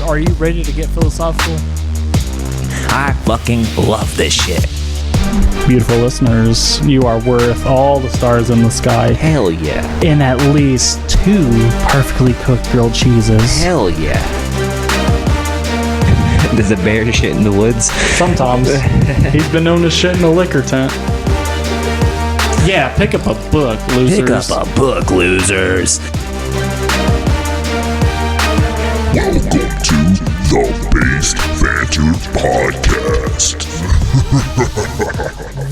Are you ready to get philosophical? I fucking love this shit. Beautiful listeners, you are worth all the stars in the sky. Hell yeah. In at least 2 perfectly cooked grilled cheeses. Hell yeah. Does a bear shit in the woods? Sometimes. He's been known to shit in a liquor tent. Yeah, pick up a book, losers. Pick up a book, losers. Welcome to the Based Banter Podcast.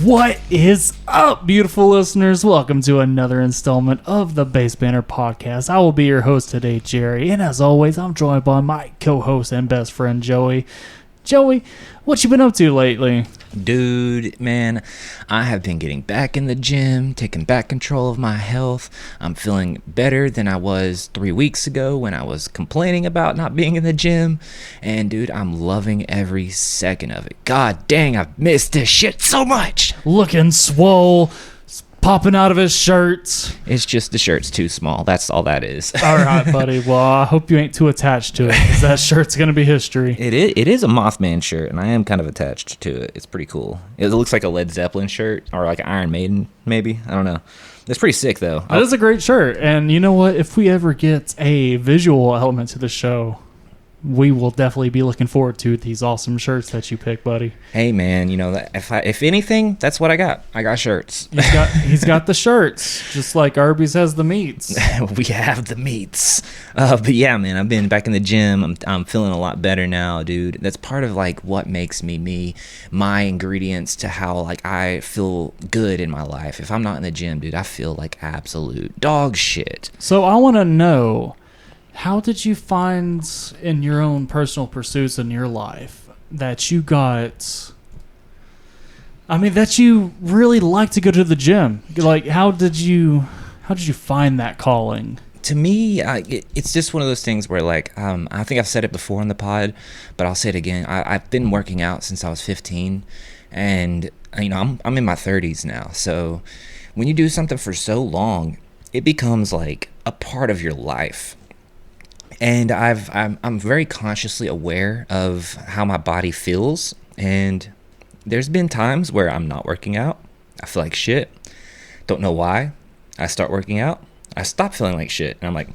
What is up, beautiful listeners? Welcome to another installment of the Based Banter Podcast. I will be your host today, Jerry, and as always, I'm joined by my co-host and best friend, Joey. Joey, what you been up to lately? Dude, man, I have been getting back in the gym, taking back control of my health. I'm feeling better than I was 3 weeks ago when I was complaining about not being in the gym. And dude, I'm loving every second of it. God dang, I've missed this shit so much. Looking swole, popping out of his shirts. It's just the shirt's too small. That's all that is. All right, buddy. Well, I hope you ain't too attached to it, because that shirt's going to be history. It is a Mothman shirt, and I am kind of attached to it. It's pretty cool. It looks like a Led Zeppelin shirt, or like Iron Maiden, maybe. I don't know. It's pretty sick, though. That is a great shirt. And you know what? If we ever get a visual element to the show, we will definitely be looking forward to these awesome shirts that you pick, buddy. Hey, man, you know, if anything, that's what I got. I got shirts. He's got the shirts, just like Arby's has the meats. We have the meats. But yeah, man, I've been back in the gym. I'm feeling a lot better now, dude. That's part of like what makes me me, my ingredients to how like I feel good in my life. If I'm not in the gym, dude, I feel like absolute dog shit. So I want to know, how did you find in your own personal pursuits in your life that you that you really like to go to the gym? Like, how did you find that calling? To me, it's just one of those things where, like, I think I've said it before on the pod, but I'll say it again. I've been working out since I was 15, and you know, I'm in my 30s now. So when you do something for so long, it becomes like a part of your life. And I'm very consciously aware of how my body feels, and there's been times where I'm not working out. I feel like shit. Don't know why. I start working out. I stop feeling like shit, and I'm like,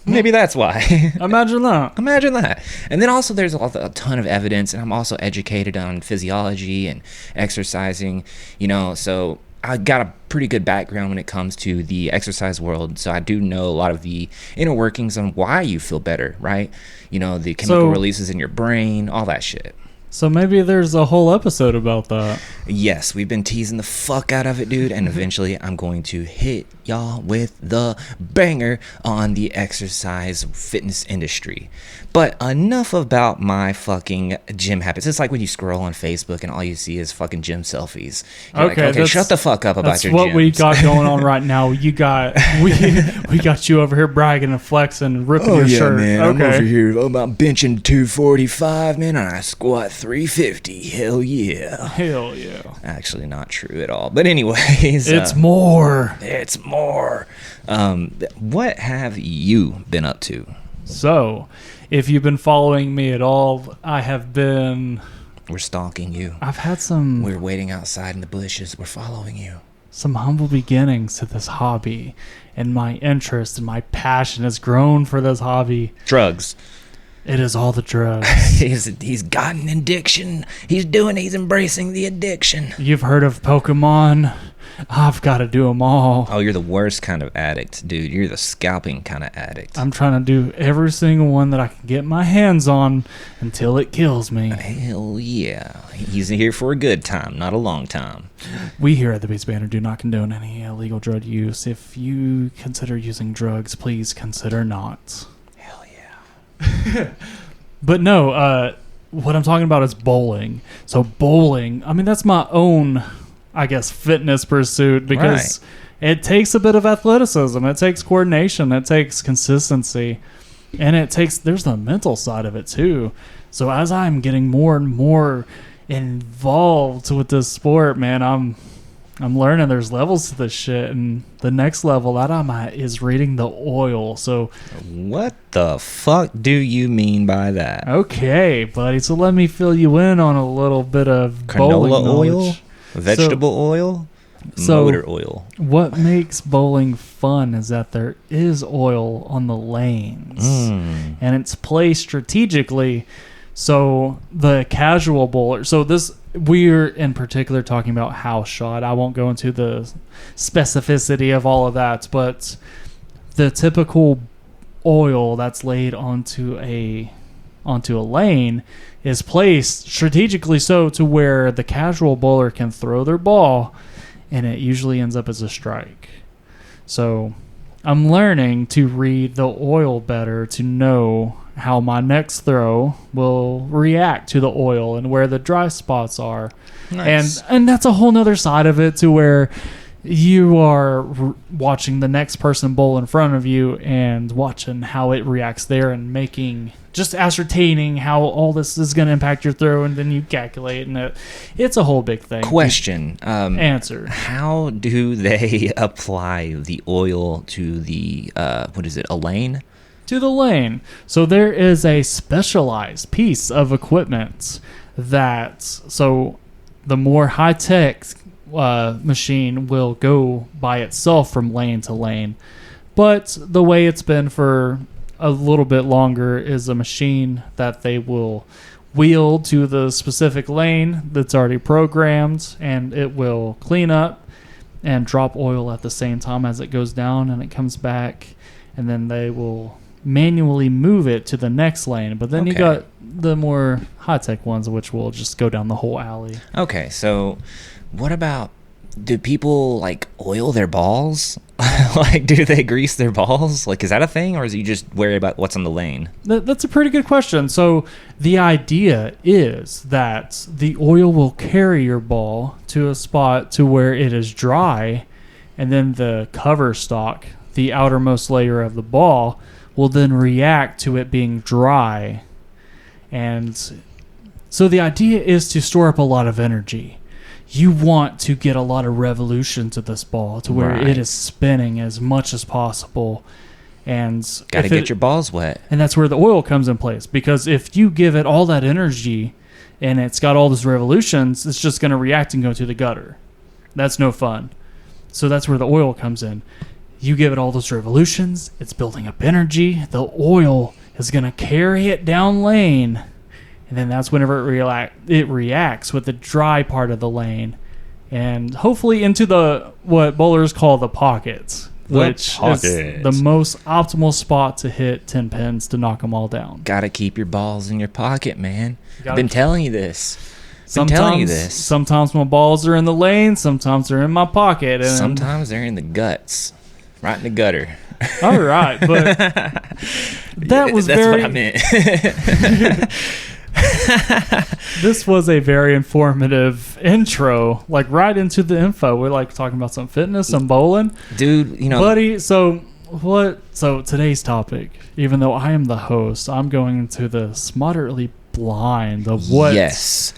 maybe that's why. Imagine that. Imagine that. And then also there's a ton of evidence, and I'm also educated on physiology and exercising, you know, so I got a pretty good background when it comes to the exercise world, so I do know a lot of the inner workings on why you feel better, right? You know, the chemical releases in your brain, all that shit. So maybe there's a whole episode about that. Yes, we've been teasing the fuck out of it, dude, and eventually I'm going to hit y'all with the banger on the exercise fitness industry. But enough about my fucking gym habits. It's like when you scroll on Facebook and all you see is fucking gym selfies. You're okay, shut the fuck up about your gyms. That's what we got going on right now. We got you over here bragging and flexing and ripping your shirt. Man, okay. I'm over here about benching 245, man, and I squat 350. Hell yeah. Hell yeah. Actually not true at all. But anyways. It's more. It's more. What have you been up to? So, if you've been following me at all, I have been... We're stalking you. I've had some... We're waiting outside in the bushes. We're following you. Some humble beginnings to this hobby, and my interest and my passion has grown for this hobby. Drugs. It is all the drugs. He's got an addiction. He's embracing the addiction. You've heard of Pokemon? I've got to do them all. Oh, you're the worst kind of addict, dude. You're the scalping kind of addict. I'm trying to do every single one that I can get my hands on until it kills me. Hell yeah. He's here for a good time, not a long time. We here at the Based Banter do not condone any illegal drug use. If you consider using drugs, please consider not. Hell yeah. But no, what I'm talking about is bowling. So bowling, I mean, that's my own, I guess, fitness pursuit, because it takes a bit of athleticism. It takes coordination. It takes consistency. And there's the mental side of it too. So as I'm getting more and more involved with this sport, man, I'm learning there's levels to this shit, and the next level that I'm at is reading the oil. So, What the fuck do you mean by that? okay, buddy. So let me fill you in on a little bit of bowling Canola oil? knowledge. Vegetable oil? So- Motor oil. What makes bowling fun is that there is oil on the lanes, and it's placed strategically. So the casual bowler. So this we're in particular talking about house shot. I won't go into the specificity of all of that, but the typical oil that's laid onto a lane is placed strategically so to where the casual bowler can throw their ball, and it usually ends up as a strike. So I'm learning to read the oil better to know how my next throw will react to the oil and where the dry spots are. Nice. And that's a whole nother side of it, to where you are watching the next person bowl in front of you and watching how it reacts there, and just ascertaining how all this is going to impact your throw, and then you calculate, and it's a whole big thing. Question. Answer. How do they apply the oil to the, a lane? To the lane. So there is a specialized piece of equipment so the more high-tech machine will go by itself from lane to lane. But the way it's been for a little bit longer is a machine that they will wheel to the specific lane that's already programmed, and it will clean up and drop oil at the same time as it goes down and it comes back, and then they will manually move it to the next lane. But then you got the more high-tech ones, which will just go down the whole alley. Okay, so what about, do people like oil their balls? Like, do they grease their balls? Like, is that a thing, or is you just worry about what's on the lane? That's a pretty good question. So the idea is that the oil will carry your ball to a spot to where it is dry, and then the cover stock, the outermost layer of the ball, will then react to it being dry. And so the idea is to store up a lot of energy. You want to get a lot of revolution to this ball to where it is spinning as much as possible. And Got to get your balls wet. And that's where the oil comes in place. Because if you give it all that energy and it's got all these revolutions, it's just going to react and go to the gutter. That's no fun. So that's where the oil comes in. You give it all those revolutions, it's building up energy, the oil is going to carry it down lane, and then that's whenever it reacts with the dry part of the lane, and hopefully into what bowlers call the pockets, which is the most optimal spot to hit 10 pins to knock them all down. Gotta keep your balls in your pocket, man. I've been telling you this. Sometimes my balls are in the lane, sometimes they're in my pocket, and sometimes they're in the guts. Right in the gutter. All right, but that's what I meant. This was a very informative intro, like right into the info. We're like talking about some fitness, some bowling. Dude, buddy, so today's topic, even though I am the host, I'm going into this moderately blind of what. Yes.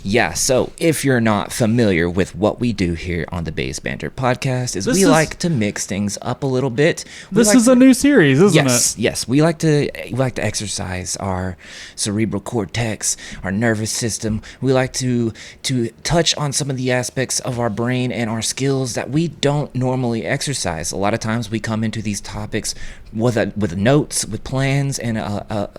Yeah, so if you're not familiar with what we do here on the Based Banter podcast, we like to mix things up a little bit. This is a new series, isn't it? Yes. We like to exercise our cerebral cortex, our nervous system. We like to touch on some of the aspects of our brain and our skills that we don't normally exercise. A lot of times we come into these topics with notes, with plans, and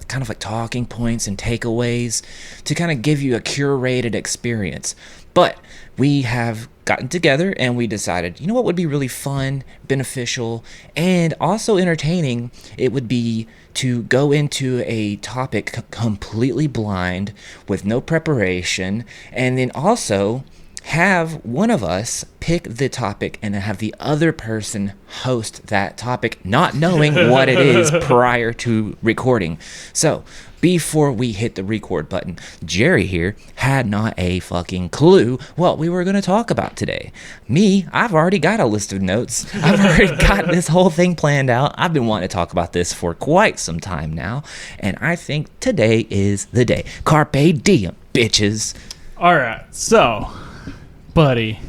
kind of like talking points and takeaways to kind of give you a curated experience. But we have gotten together and we decided, you know what would be really fun, beneficial, and also entertaining? It would be to go into a topic completely blind with no preparation, and then also have one of us pick the topic and have the other person host that topic, not knowing what it is prior to recording. So before we hit the record button, Jerry here had not a fucking clue what we were going to talk about today. Me, I've already got a list of notes. I've already got this whole thing planned out. I've been wanting to talk about this for quite some time now, and I think today is the day. Carpe diem, bitches. All right, so, buddy,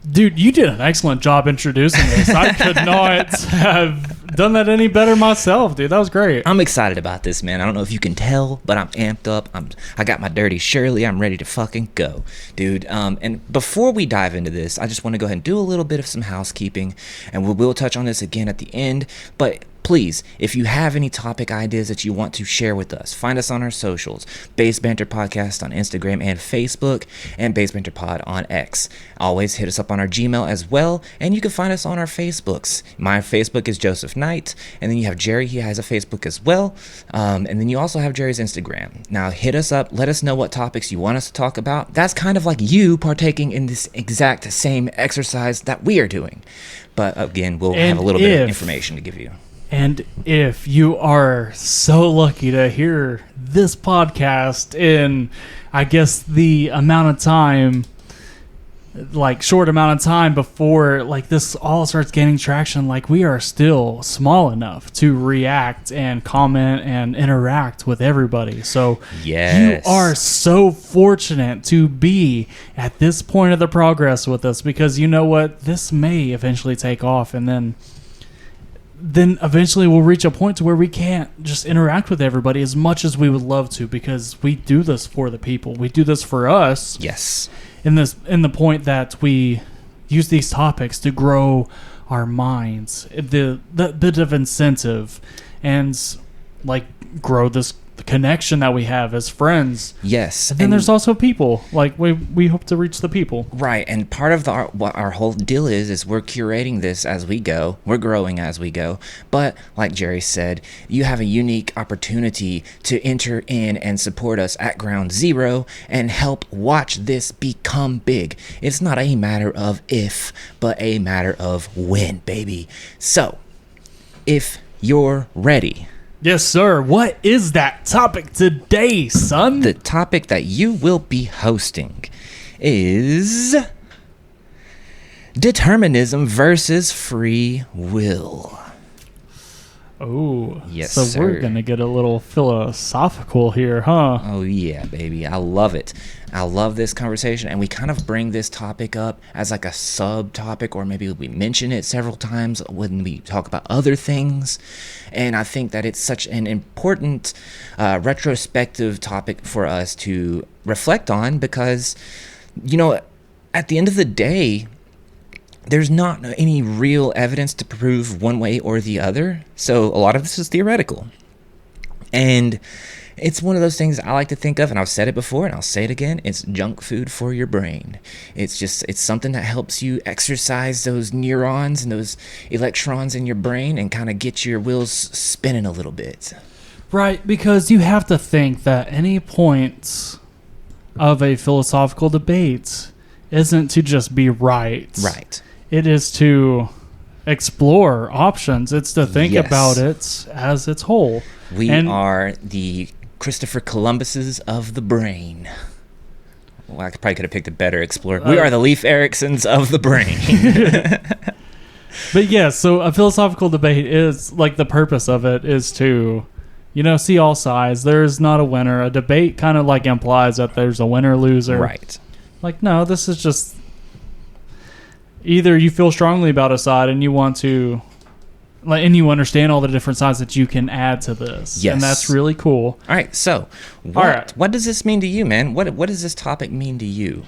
Dude, you did an excellent job introducing this. I could not have done that any better myself, dude. That was great. I'm excited about this, man. I don't know if you can tell, but I'm amped up. I got my dirty Shirley. I'm ready to fucking go, dude. And before we dive into this, I just want to go ahead and do a little bit of some housekeeping, and we will touch on this again at the end. But please, if you have any topic ideas that you want to share with us, find us on our socials. Based Banter Podcast on Instagram and Facebook, and Based Banter Pod on X. Always hit us up on our Gmail as well, and you can find us on our Facebooks. My Facebook is Joseph Knight, and then you have Jerry. He has a Facebook as well, and then you also have Jerry's Instagram. Now hit us up. Let us know what topics you want us to talk about. That's kind of like you partaking in this exact same exercise that we are doing. But again, we'll have a little bit of information to give you. And if you are so lucky to hear this podcast in, I guess, the amount of time, like short amount of time before like this all starts gaining traction, like we are still small enough to react and comment and interact with everybody. So yes, you are so fortunate to be at this point of the progress with us, because you know what? This may eventually take off, and then eventually we'll reach a point to where we can't just interact with everybody as much as we would love to, because we do this for the people. We do this for us. Yes. In the point that we use these topics to grow our minds, the bit of incentive, and like grow this connection that we have as friends. Yes. And then there's also people. Like we hope to reach the people. Right. And part of what our whole deal is we're curating this as we go. We're growing as we go. But like Jerry said, you have a unique opportunity to enter in and support us at ground zero and help watch this become big. It's not a matter of if, but a matter of when, baby. So, if you're ready. Yes, sir. What is that topic today, son? The topic that you will be hosting is determinism versus free will. Oh, yes, so sir. We're going to get a little philosophical here, huh? Oh, yeah, baby. I love it. I love this conversation, and we kind of bring this topic up as like a subtopic, or maybe we mention it several times when we talk about other things, and I think that it's such an important retrospective topic for us to reflect on, because, you know, at the end of the day, there's not any real evidence to prove one way or the other, so a lot of this is theoretical. And it's one of those things I like to think of, and I've said it before and I'll say it again, it's junk food for your brain. It's something that helps you exercise those neurons and those electrons in your brain and kind of get your wheels spinning a little bit. Right, because you have to think that any point of a philosophical debate isn't to just be right. Right. It is to explore options. It's to think Yes. about it as its whole. We are the Christopher Columbuses of the brain. Well, I probably could have picked a better explorer. We are the Leif Eriksons of the brain. But yeah, so a philosophical debate is, like, the purpose of it is to, you know, see all sides. There's not a winner. A debate kind of like implies that there's a winner loser. Right. Like, no, this is just either you feel strongly about a side and you want to, like, and you understand all the different sides that you can add to this. Yes. And that's really cool. All right, so what does this mean to you, man? What does this topic mean to you?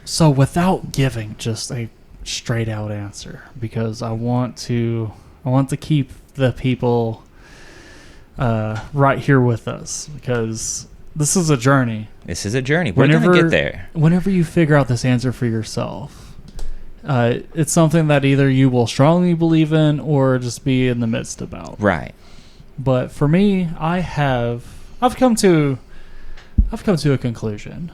So without giving just a straight out answer, because I want to keep the people right here with us, because this is a journey. This is a journey. We're going to get there. Whenever you figure out this answer for yourself, it's something that either you will strongly believe in or just be in the midst about. Right. But for me, I've come to a conclusion.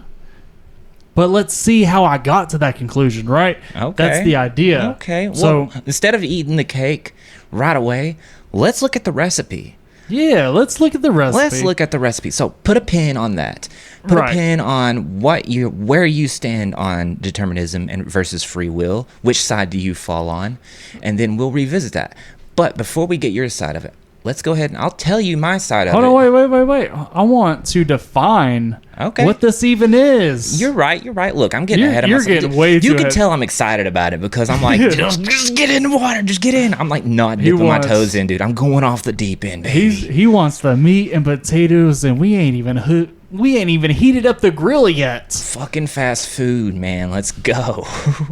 But let's see how I got to that conclusion, right? Okay. That's the idea. Okay. Well, So instead of eating the cake right away, let's look at the recipe. yeah, let's look at the recipe. Let's look at the recipe. So put a pin on that. Put a pin on where you stand on determinism and versus free will. Which side do you fall on? And then we'll revisit that. But before we get your side of it, let's go ahead and I'll tell you my side of Hold it. on, wait. I want to define what this even is. You're right. Look, I'm getting ahead of myself. You're getting way too You can ahead. tell I'm excited about it because I'm like, just get in the water. Just get in. I'm like not dipping my toes in, dude. I'm going off the deep end, baby. He wants the meat and potatoes, and we ain't even heated up the grill yet. Fucking fast food, man. Let's go.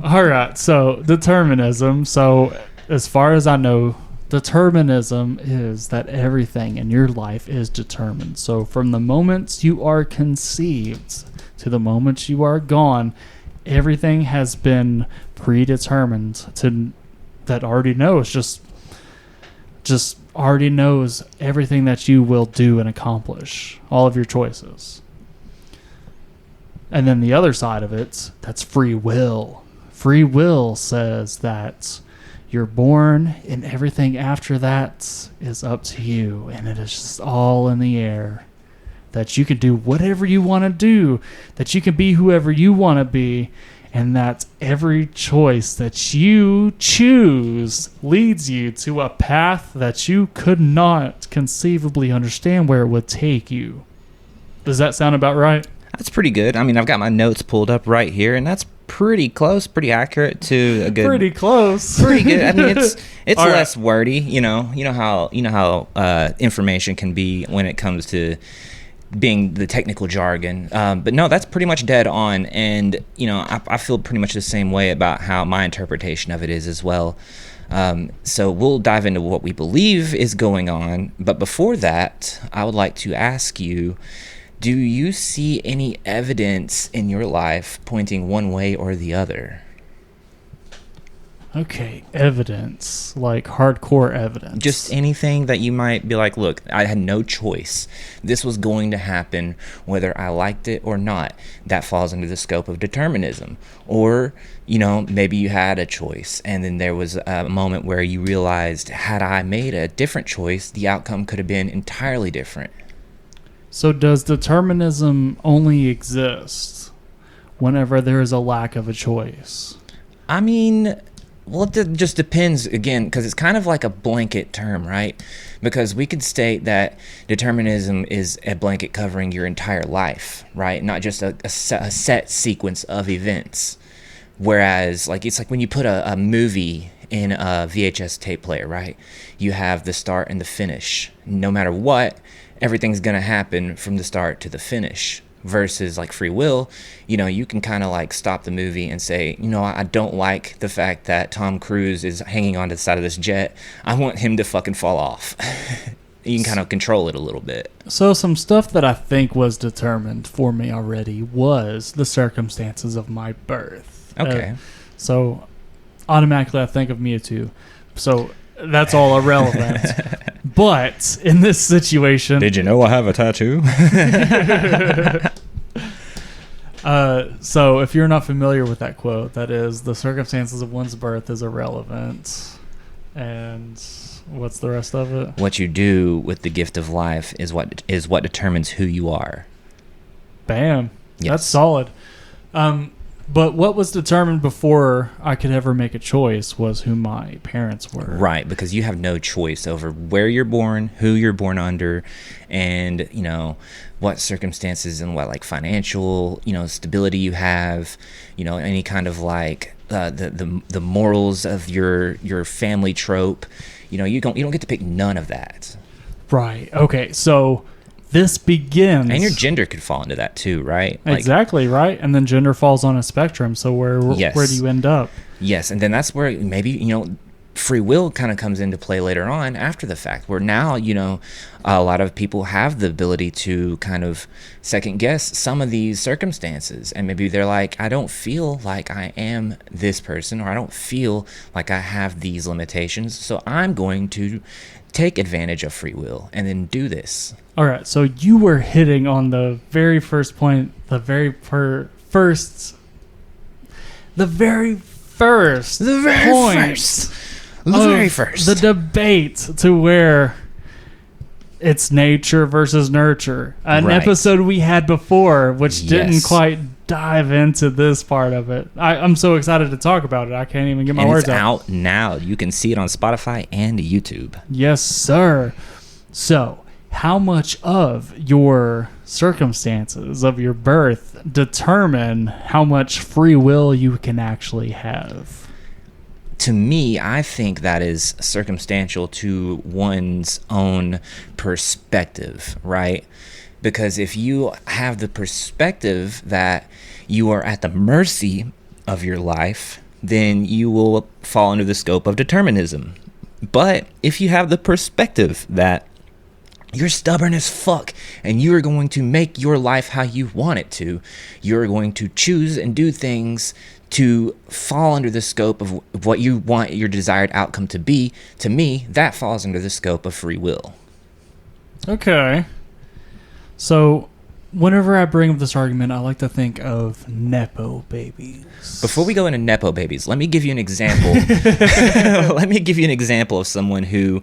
All right, so determinism. So as far as I know, determinism is that everything in your life is determined. So from the moment you are conceived to the moment you are gone, everything has been predetermined that already knows, just already knows everything that you will do and accomplish, all of your choices. And then the other side of it, that's free will. Free will says that you're born, and everything after that is up to you, and it is just all in the air. That you can do whatever you want to do, that you can be whoever you want to be, and that every choice that you choose leads you to a path that you could not conceivably understand where it would take you. Does that sound about right? That's pretty good. I mean, I've got my notes pulled up right here, and that's pretty close, pretty accurate to a good. Pretty close. Pretty good. I mean, it's All less wordy. You know how information can be when it comes to being the technical jargon. But no, that's pretty much dead on. And I feel pretty much the same way about how my interpretation of it is as well. So we'll dive into what we believe is going on. But before that, I would like to ask you, do you see any evidence in your life pointing one way or the other? Okay, evidence, like hardcore evidence. Just anything that you might be like, look, I had no choice. This was going to happen whether I liked it or not. That falls under the scope of determinism. Or, maybe you had a choice, and then there was a moment where you realized, had I made a different choice, the outcome could have been entirely different. So does determinism only exist whenever there is a lack of a choice? I mean, well, it just depends, again, because it's kind of like a blanket term, right? Because we could state that determinism is a blanket covering your entire life, right? Not just a set sequence of events. Whereas, it's like when you put a movie in a VHS tape player, right? You have the start and the finish. No matter what, everything's going to happen from the start to the finish. Versus like free will, you can kind of stop the movie and say, I don't like the fact that Tom Cruise is hanging onto the side of this jet. I want him to fucking fall off. You can kind of control it a little bit. So some stuff that I think was determined for me already was the circumstances of my birth. Okay. So automatically I think of Mewtwo. So that's all irrelevant. But in this situation... Did you know I have a tattoo? So if you're not familiar with that quote, that is, the circumstances of one's birth is irrelevant. And what's the rest of it? What you do with the gift of life is what determines who you are. Bam. Yes. That's solid. But what was determined before I could ever make a choice was who my parents were. Right, because you have no choice over where you're born, who you're born under, and, what circumstances and what, financial, stability you have, any kind of, the morals of your family trope. You don't get to pick none of that. Right. Okay, so... This begins... And your gender could fall into that too, right? Exactly, right? And then gender falls on a spectrum, so where do you end up? Yes, and then that's where maybe, free will kind of comes into play later on after the fact, where now, a lot of people have the ability to kind of second guess some of these circumstances. And maybe they're like, I don't feel like I am this person, or I don't feel like I have these limitations, so I'm going to take advantage of free will and then do this. All right, so you were hitting on the very first point, the very first the debate to where it's nature versus nurture. An episode we had before, which didn't quite dive into this part of it. I'm so excited to talk about it. I can't even get my words out. It's out now. You can see it on Spotify and YouTube. Yes, sir. So, how much of your circumstances of your birth determine how much free will you can actually have? To me, I think that is circumstantial to one's own perspective, right? Because if you have the perspective that you are at the mercy of your life, then you will fall under the scope of determinism. But if you have the perspective that you're stubborn as fuck and you are going to make your life how you want it to, you're going to choose and do things to fall under the scope of what you want your desired outcome to be, to me, that falls under the scope of free will. Okay. So, whenever I bring up this argument, I like to think of Nepo babies. Before we go into Nepo babies, let me give you an example. Let me give you an example of someone who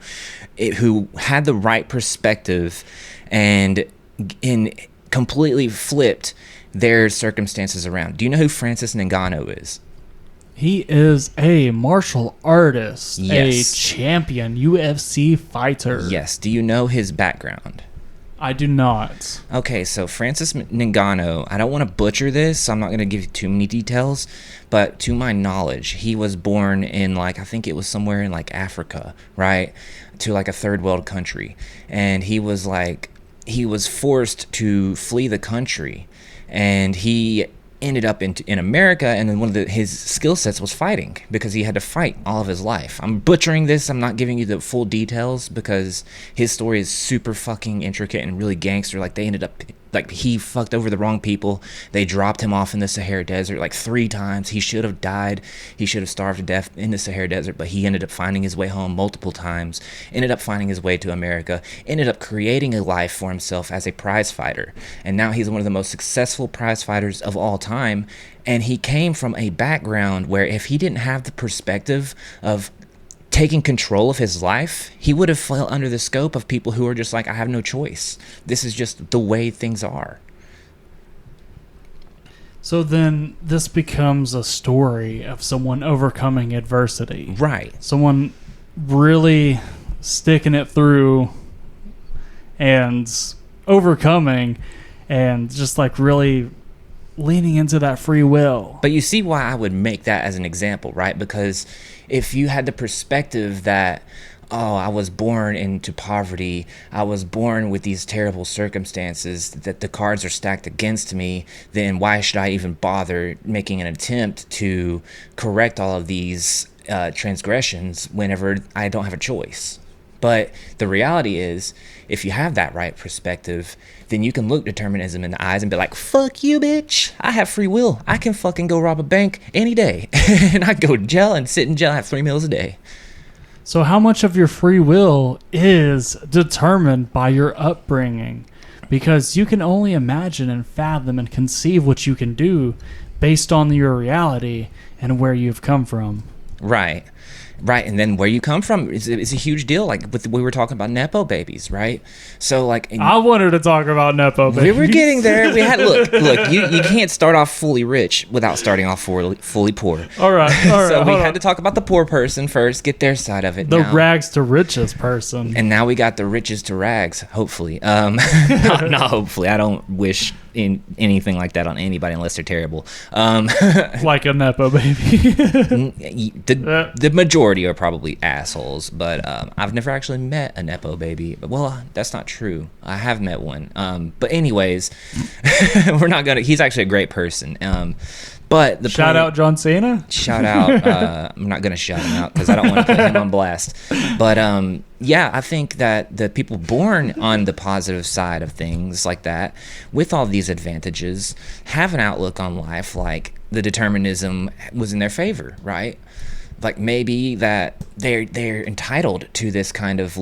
had the right perspective and completely flipped their circumstances around. Do you know who Francis Ngannou is? He is a martial artist, Yes. a champion, UFC fighter. Yes. Do you know his background? I do not. Okay, so Francis Ngannou, I don't want to butcher this, so I'm not going to give you too many details, but to my knowledge, he was born in, I think it was somewhere in, Africa, right? To, a third world country. And he was forced to flee the country, and he ended up in America, and then one of his skill sets was fighting, because he had to fight all of his life. I'm butchering this. I'm not giving you the full details because his story is super fucking intricate and really gangster. They ended up, he fucked over the wrong people. They dropped him off in the Sahara Desert 3 times. He should have died. He should have starved to death in the Sahara Desert, but he ended up finding his way home multiple times, ended up finding his way to America, ended up creating a life for himself as a prize fighter. And now he's one of the most successful prize fighters of all time. And he came from a background where if he didn't have the perspective of taking control of his life, he would have fell under the scope of people who are just I have no choice. This is just the way things are. So then this becomes a story of someone overcoming adversity. Right. Someone really sticking it through and overcoming and just really leaning into that free will. But you see why I would make that as an example, right? Because if you had the perspective that, oh, I was born into poverty, I was born with these terrible circumstances, that the cards are stacked against me, then why should I even bother making an attempt to correct all of these transgressions whenever I don't have a choice? But the reality is, if you have that right perspective, then you can look determinism in the eyes and be like, fuck you, bitch. I have free will. I can fucking go rob a bank any day. And I go to jail and sit in jail and have 3 meals a day. So how much of your free will is determined by your upbringing? Because you can only imagine and fathom and conceive what you can do based on your reality and where you've come from. Right. Right, and then where you come from is a huge deal. We were talking about Nepo babies, right? So I wanted to talk about Nepo babies. We were getting there. We had look. You can't start off fully rich without starting off fully poor. All right. So we had to talk about the poor person first, get their side of it. The rags to riches person. And now we got the riches to rags. Hopefully, not hopefully. I don't wish in anything like that on anybody unless they're terrible. Like a Nepo baby. The majority are probably assholes, but I've never actually met a Nepo baby. Well, that's not true. I have met one. But anyways, we're not gonna. He's actually a great person. But the shout out John Cena. Shout out. I'm not gonna shout him out because I don't want to put him on blast. But yeah, I think that the people born on the positive side of things like that, with all these advantages, have an outlook on life like the determinism was in their favor, right? Maybe that they're entitled to this kind of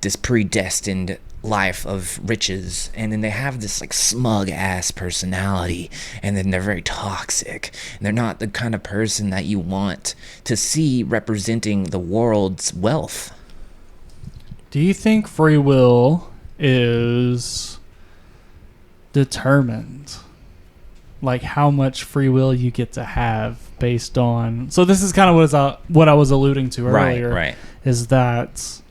this predestined life of riches, and then they have this smug ass personality, and then they're very toxic, and they're not the kind of person that you want to see representing the world's wealth. Do you think free will is determined? How much free will you get to have based on... So this is kind of what I was alluding to earlier. Right. Is that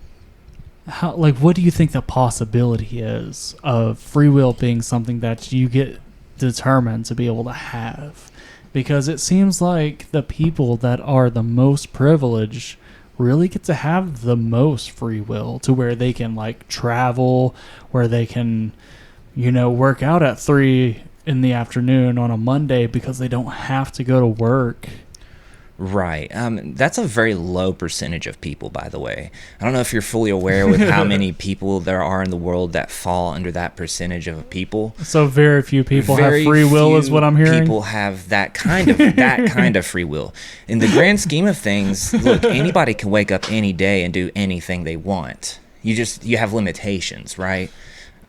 how, like, what do you think the possibility is of free will being something that you get determined to be able to have? Because it seems like the people that are the most privileged really get to have the most free will, to where they can like travel, where they can, work out at 3 in the afternoon on a Monday because they don't have to go to work. Right. That's a very low percentage of people, by the way. I don't know if you're fully aware with how many people there are in the world that fall under that percentage of people. So very few people have free will, is what I'm hearing. People have that kind of free will. In the grand scheme of things, look, anybody can wake up any day and do anything they want. You have limitations, right?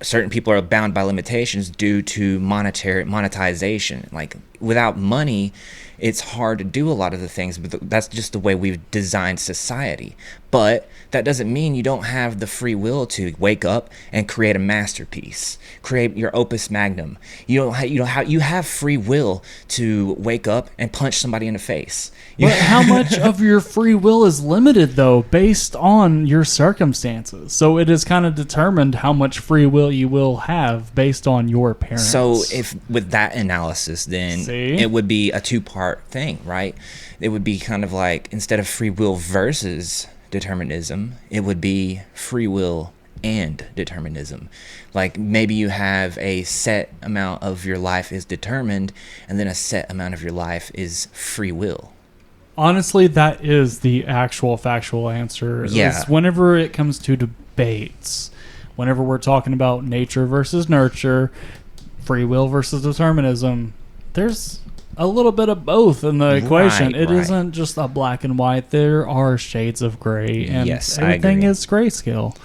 Certain people are bound by limitations due to monetization. Like, without money, it's hard to do a lot of the things, but that's just the way we've designed society. But that doesn't mean you don't have the free will to wake up and create a masterpiece, create your opus magnum. You have free will to wake up and punch somebody in the face. But how much of your free will is limited, though, based on your circumstances? So it is kind of determined how much free will you will have based on your parents. So if with that analysis, then it would be a two-part thing, right? It would be kind of like, instead of free will versus determinism, it would be free will and determinism. Like, maybe you have a set amount of your life is determined, and then a set amount of your life is free will. Honestly, that is the actual factual answer. Yeah. Whenever it comes to debates, whenever we're talking about nature versus nurture, free will versus determinism, there's a little bit of both in the equation. It isn't just a black and white. There are shades of gray, and everything is grayscale.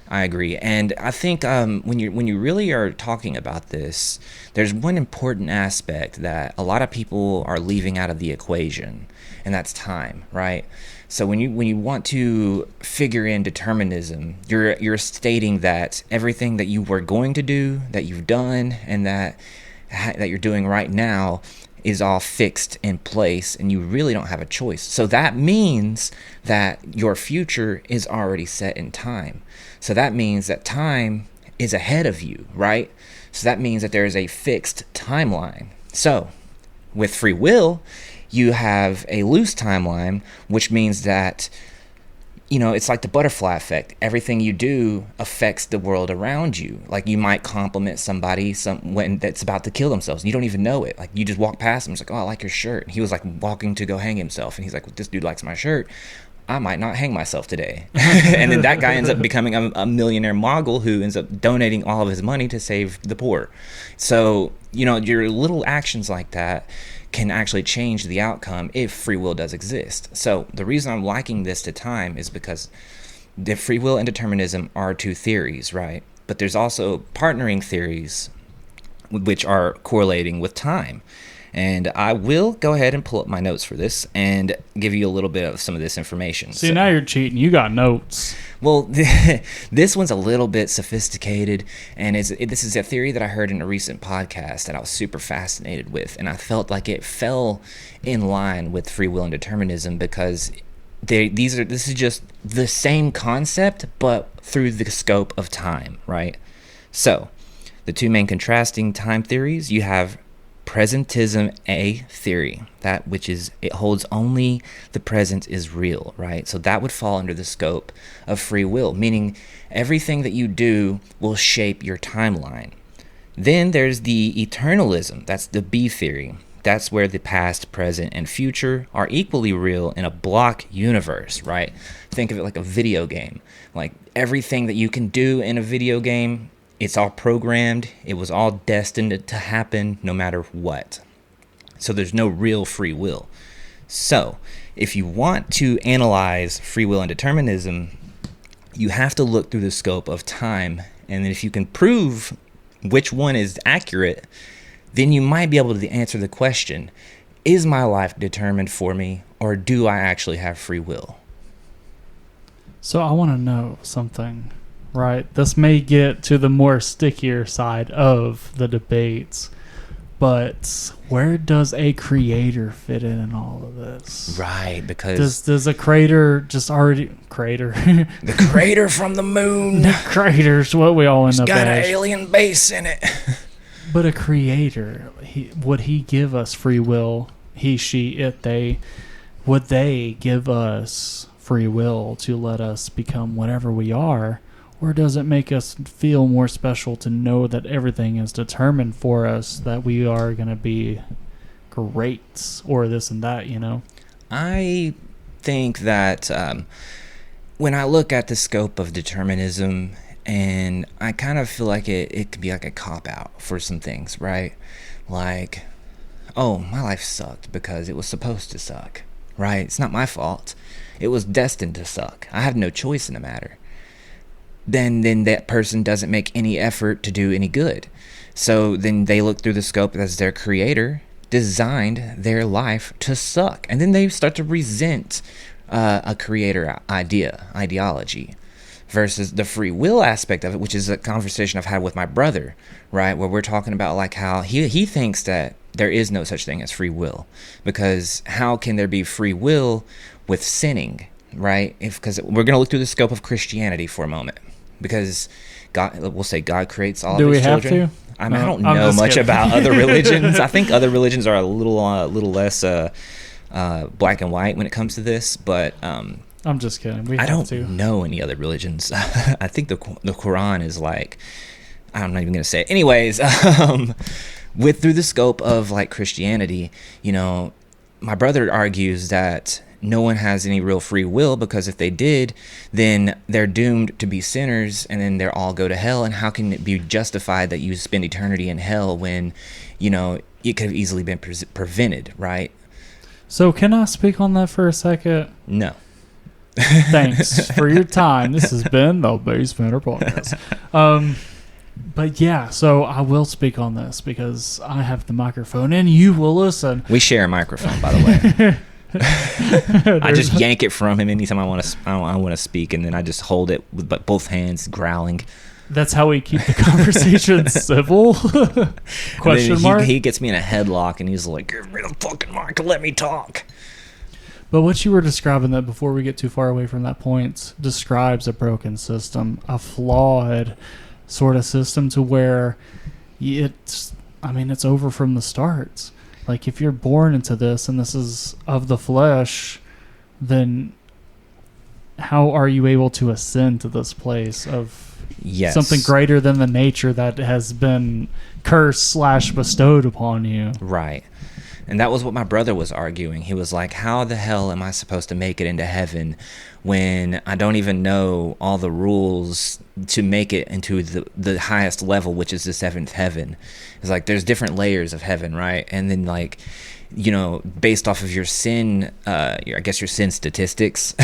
I agree, and I think when you really are talking about this, there's one important aspect that a lot of people are leaving out of the equation, and that's time, right? So when you want to figure in determinism, you're stating that everything that you were going to do, that you've done, and that you're doing right now is all fixed in place, and you really don't have a choice. So that means that your future is already set in time. So that means that time is ahead of you, right? So that means that there is a fixed timeline. So with free will, you have a loose timeline, which means that, it's like the butterfly effect. Everything you do affects the world around you. Like, you might compliment somebody when that's about to kill themselves. You don't even know it. Like, you just walk past them. It's like, oh, I like your shirt. And he was like walking to go hang himself. And he's like, well, this dude likes my shirt. I might not hang myself today. And then that guy ends up becoming a millionaire mogul who ends up donating all of his money to save the poor. So, your little actions like that can actually change the outcome if free will does exist. So the reason I'm liking this to time is because the free will and determinism are two theories, right? But there's also partnering theories which are correlating with time. And I will go ahead and pull up my notes for this and give you a little bit of some of this information. See, now you're cheating. You got notes. Well, this one's a little bit sophisticated, and this is a theory that I heard in a recent podcast that I was super fascinated with, and I felt like it fell in line with free will and determinism because this is just the same concept, but through the scope of time, right? So, the two main contrasting time theories, you have presentism A theory, that which is it holds only the present is real, right? So that would fall under the scope of free will, meaning everything that you do will shape your timeline. Then there's the eternalism, that's the B theory. That's where the past, present, and future are equally real in a block universe, right? Think of it like a video game. Like everything that you can do in a video game, it's all programmed. It was all destined to happen no matter what. So there's no real free will. So if you want to analyze free will and determinism, you have to look through the scope of time. And if you can prove which one is accurate, then you might be able to answer the question, is my life determined for me, or do I actually have free will? So I want to know something. Right. This may get to the more stickier side of the debates. But where does a creator fit in all of this? Right, because does a crater just already crater? the crater from the moon. The crater's what we all end up got an as. alien base in it. But a creator, would he give us free will? He, she, it, they. Would they give us free will to let us become whatever we are? Or does it make us feel more special to know that everything is determined for us, that we are going to be great or this and that, you know? I think that when I look at the scope of determinism, and I kind of feel like it could be like a cop-out for some things, right? Like, oh, my life sucked because it was supposed to suck, right? It's not my fault. It was destined to suck. I have no choice in the matter. Then that person doesn't make any effort to do any good. So then they look through the scope as their creator designed their life to suck. And then they start to resent a creator ideology versus the free will aspect of it, which is a conversation I've had with my brother, right? Where we're talking about like how he thinks that there is no such thing as free will, because how can there be free will with sinning, right? Because we're going to look through the scope of Christianity for a moment, because God, we'll say God creates all of his children. Do we have to? I mean, I don't know much about other religions. I think other religions are a little less black and white when it comes to this, but I'm just kidding. I don't know any other religions. I think the Quran is like, I'm not even going to say it. Anyways, through the scope of like Christianity, you know, my brother argues that no one has any real free will, because if they did, then they're doomed to be sinners, and then they'll all go to hell. And how can it be justified that you spend eternity in hell when, you know, it could have easily been prevented, right? So can I speak on that for a second? No. Thanks for your time. This has been the Based Banter podcast. But yeah, so I will speak on this because I have the microphone and you will listen. We share a microphone, by the way. I just yank it from him anytime I want to speak, and then I just hold it with both hands, growling. That's how we keep the conversation civil? Question mark? He gets me in a headlock, and he's like, "Give me the fucking mic and let me talk." But what you were describing, that before we get too far away from that point, describes a broken system, a flawed sort of system, to where it's over from the start. Like, if you're born into this and this is of the flesh, then how are you able to ascend to this place of something greater than the nature that has been cursed / bestowed upon you? Right. And that was what my brother was arguing. He was like, how the hell am I supposed to make it into heaven when I don't even know all the rules to make it into the highest level, which is the seventh heaven? It's like, there's different layers of heaven, right? And then, like, you know, based off of your sin, I guess your sin statistics,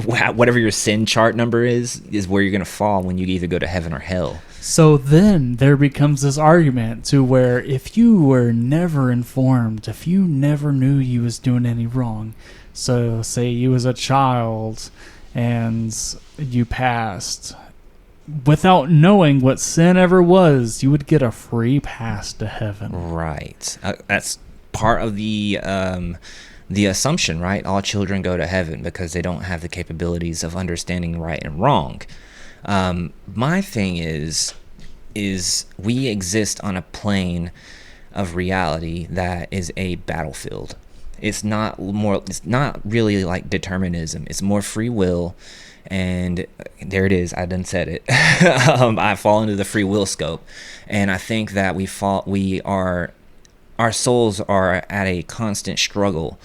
whatever your sin chart number is where you're going to fall when you either go to heaven or hell. So then there becomes this argument to where if you were never informed, if you never knew you was doing any wrong, so say you was a child and you passed without knowing what sin ever was, you would get a free pass to heaven. Right. That's part of the assumption, right? All children go to heaven because they don't have the capabilities of understanding right and wrong. My thing is we exist on a plane of reality that is a battlefield. It's not really like determinism. It's more free will. And there it is. I done said it. I fall into the free will scope. And I think that our souls are at a constant struggle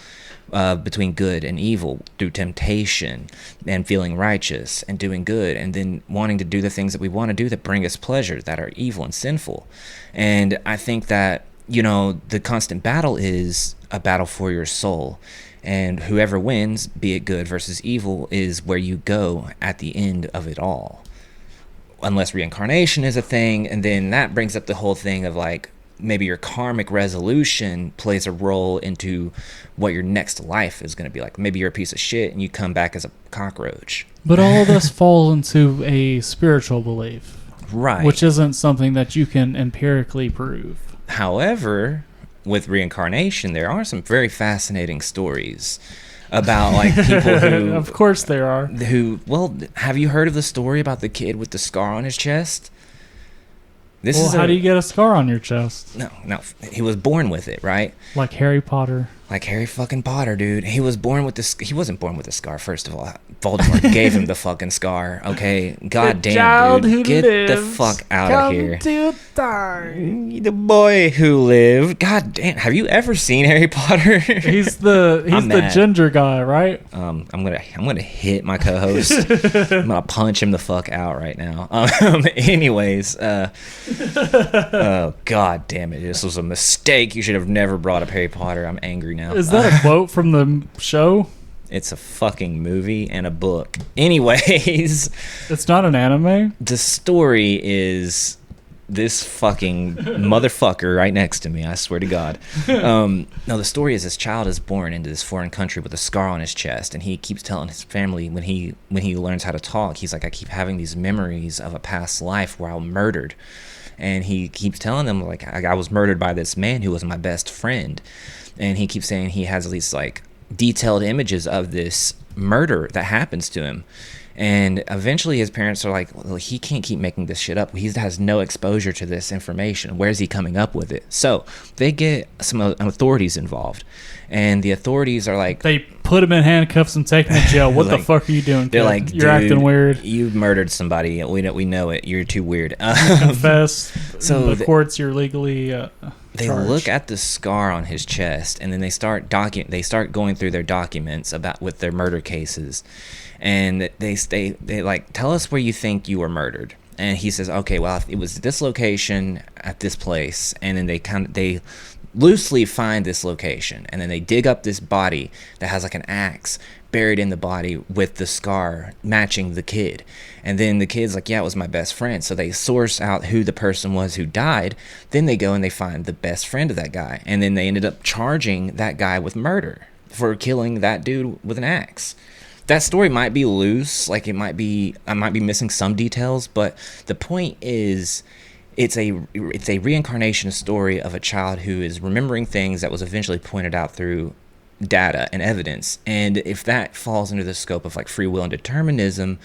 between good and evil, through temptation and feeling righteous and doing good, and then wanting to do the things that we want to do that bring us pleasure, that are evil and sinful. And I think that, you know, the constant battle is a battle for your soul. And whoever wins, be it good versus evil, is where you go at the end of it all. Unless reincarnation is a thing, and then that brings up the whole thing of like, maybe your karmic resolution plays a role into what your next life is going to be like. Maybe you're a piece of shit and you come back as a cockroach. But all of this falls into a spiritual belief. Right. Which isn't something that you can empirically prove. However, with reincarnation, there are some very fascinating stories about like people who of course there are. Well, have you heard of the story about the kid with the scar on his chest? How do you get a scar on your chest? No, he was born with it, right? Like Harry Potter. Like Harry fucking Potter, dude. He was born with this. He wasn't born with a scar. First of all, Voldemort gave him the fucking scar. Okay, goddamn, dude, get the fuck out of here. To die. The boy who lived. God damn, have you ever seen Harry Potter? He's the ginger guy, right? I'm gonna hit my co-host. I'm gonna punch him the fuck out right now. Anyways, oh god damn it, this was a mistake. You should have never brought up Harry Potter. I'm angry now. Is that a quote from the show? It's a fucking movie and a book. Anyways, it's not an anime. The story is this fucking motherfucker right next to me. I swear to God. No, the story is this child is born into this foreign country with a scar on his chest, and he keeps telling his family when he learns how to talk, he's like, I keep having these memories of a past life where I was murdered. And he keeps telling them, like, I was murdered by this man who was my best friend. And he keeps saying he has these, like, detailed images of this murder that happens to him. And eventually his parents are like, well, he can't keep making this shit up. He has no exposure to this information. Where's he coming up with it? So they get some authorities involved. And the authorities are like... They put him in handcuffs and take him to jail. What like, the fuck are you doing? They're like, you're acting weird. You murdered somebody. We know it. You're too weird. Confess. So the courts, you're legally they charged. Look at the scar on his chest, and then they start going through their documents with their murder cases. And they like, tell us where you think you were murdered. And he says, okay, well, it was this location at this place. And then they loosely find this location, and then they dig up this body that has like an axe buried in the body with the scar matching the kid. And then the kid's like, yeah, it was my best friend. So they source out who the person was who died. Then they go and they find the best friend of that guy, and then they ended up charging that guy with murder for killing that dude with an axe. That story might be loose, like I might be missing some details, but the point is, it's a reincarnation story of a child who is remembering things that was eventually pointed out through data and evidence. And if that falls under the scope of like free will and determinism,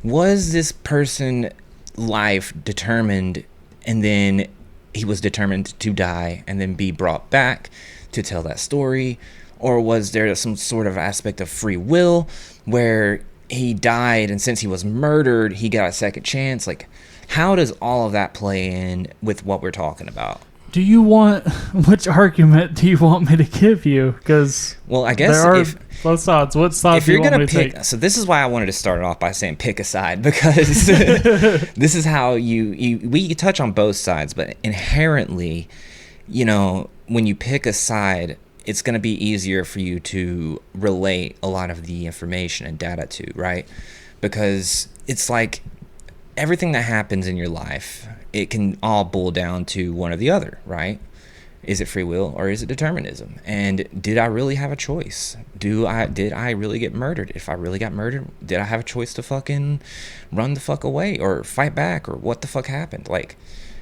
was this person life determined, and then he was determined to die and then be brought back to tell that story? Or was there some sort of aspect of free will where he died, and since he was murdered, he got a second chance? Like, how does all of that play in with what we're talking about? Which argument do you want me to give you? Because I guess there are both sides. What side do you want me to take? So this is why I wanted to start it off by saying pick a side, because this is how we touch on both sides, but inherently, when you pick a side, it's going to be easier for you to relate a lot of the information and data to, right? Because it's like everything that happens in your life, it can all boil down to one or the other, right? Is it free will or is it determinism? And did I really have a choice? Did I really get murdered? If I really got murdered, did I have a choice to fucking run the fuck away or fight back, or what the fuck happened? Like,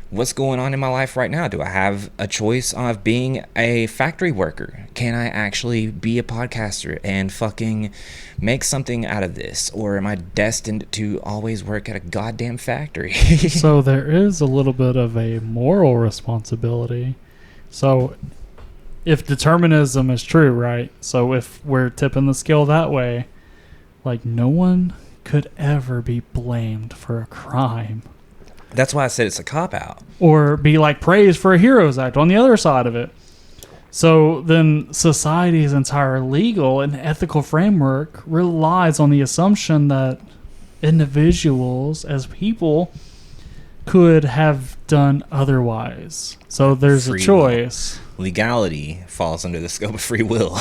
what's going on in my life right now? Do I have a choice of being a factory worker? Can I actually be a podcaster and fucking make something out of this? Or am I destined to always work at a goddamn factory? So there is a little bit of a moral responsibility. So if determinism is true, right? So if we're tipping the scale that way, like, no one could ever be blamed for a crime. That's why I said it's a cop-out. Or be like praised for a hero's act on the other side of it. So then society's entire legal and ethical framework relies on the assumption that individuals as people could have done otherwise. So there's a choice. Legality falls under the scope of free will.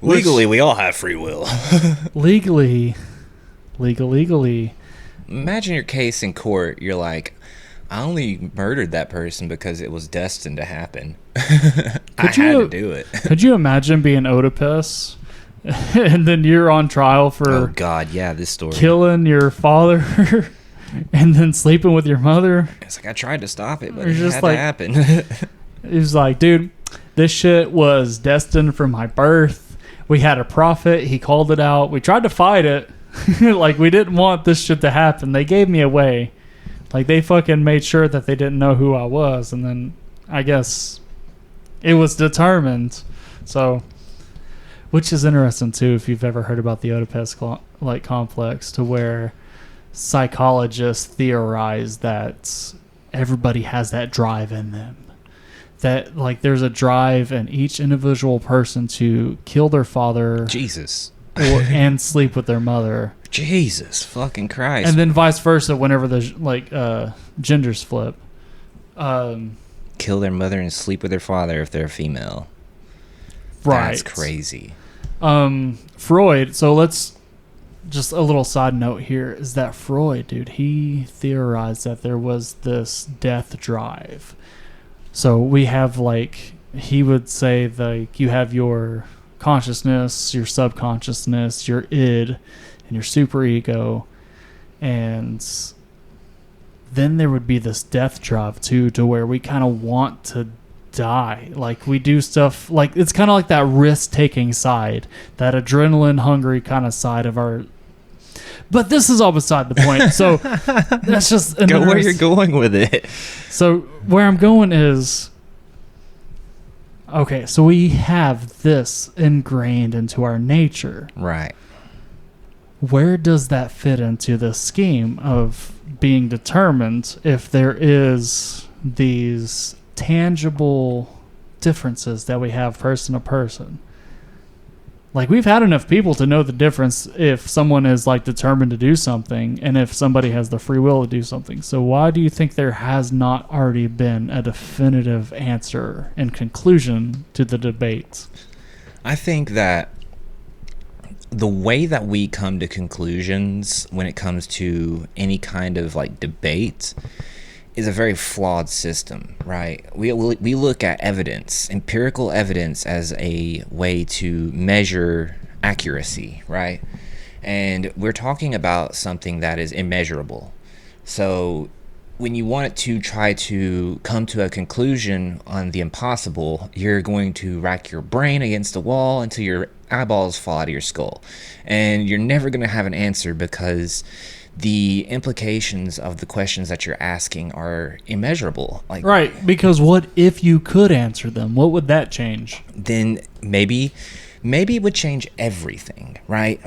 Legally, we all have free will. Legally. Imagine your case in court. You're like, I only murdered that person because it was destined to happen. I had to do it. Could you imagine being Oedipus and then you're on trial for oh god, yeah, this story, killing your father and then sleeping with your mother? It's like, I tried to stop it, but it just had like, to happen. He was like, dude, this shit was destined from my birth. We had a prophet. He called it out. We tried to fight it. Like, we didn't want this shit to happen. They gave me away. Like, they fucking made sure that they didn't know who I was. And then I guess it was determined. So, which is interesting, too, if you've ever heard about the Oedipus complex, to where psychologists theorize that everybody has that drive in them. That, like, there's a drive in each individual person to kill their father. Jesus. And sleep with their mother. Jesus fucking Christ. And then vice versa whenever the, like, genders flip. Kill their mother and sleep with their father if they're female. Right. That's crazy. Freud, so let's, just a little side note here, is that Freud, dude, he theorized that there was this death drive. So we have, like, he would say, like, you have your consciousness, your subconsciousness, your id, and your superego, and then there would be this death drive too, to where we kind of want to die. Like, we do stuff, like, it's kind of like that risk-taking side, that adrenaline hungry kind of side of our. But this is all beside the point. So that's just go where you're going with it. So where I'm going is, okay, so we have this ingrained into our nature. Right. Where does that fit into the scheme of being determined if there is these tangible differences that we have person to person? Like, we've had enough people to know the difference if someone is, like, determined to do something and if somebody has the free will to do something. So why do you think there has not already been a definitive answer and conclusion to the debate? I think that the way that we come to conclusions when it comes to any kind of, like, debate is a very flawed system, right? We look at evidence, empirical evidence, as a way to measure accuracy, right? And we're talking about something that is immeasurable. So when you want to try to come to a conclusion on the impossible, you're going to rack your brain against the wall until your eyeballs fall out of your skull. And you're never going to have an answer because the implications of the questions that you're asking are immeasurable. Like, right, because what if you could answer them? What would that change? Then maybe it would change everything, right?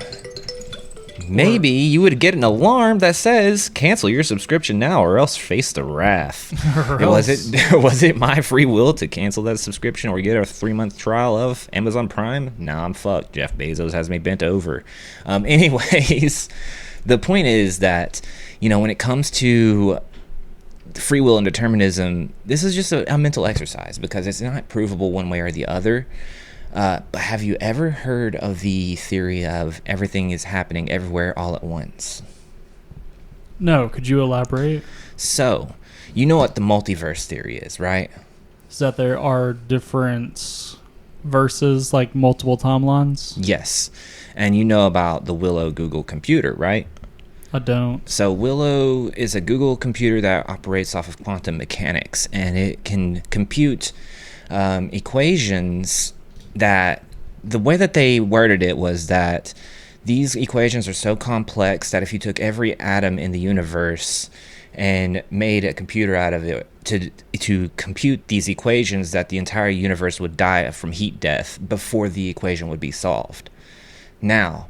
Maybe you would get an alarm that says, cancel your subscription now or else face the wrath. Was it my free will to cancel that subscription or get a 3-month trial of Amazon Prime? Nah, I'm fucked. Jeff Bezos has me bent over. Anyways, the point is that, you know, when it comes to free will and determinism, this is just a mental exercise because it's not provable one way or the other. But have you ever heard of the theory of everything is happening everywhere all at once? No, could you elaborate? So, you know what the multiverse theory is, right? Is that there are different verses, like multiple timelines? Yes. And you know about the Willow Google computer, right? I don't. So Willow is a Google computer that operates off of quantum mechanics, and it can compute equations that the way that they worded it was that these equations are so complex that if you took every atom in the universe and made a computer out of it to compute these equations, that the entire universe would die from heat death before the equation would be solved. Now,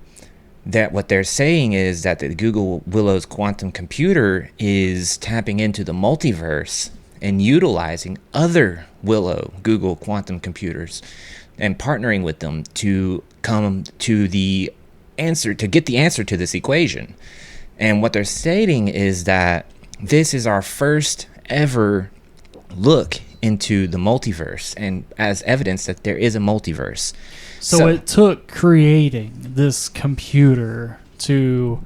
that what they're saying is that the Google Willow's quantum computer is tapping into the multiverse and utilizing other Willow Google quantum computers and partnering with them to come to the answer, to get the answer to this equation. And what they're stating is that this is our first ever look into the multiverse, and as evidence that there is a multiverse. So it took creating this computer to,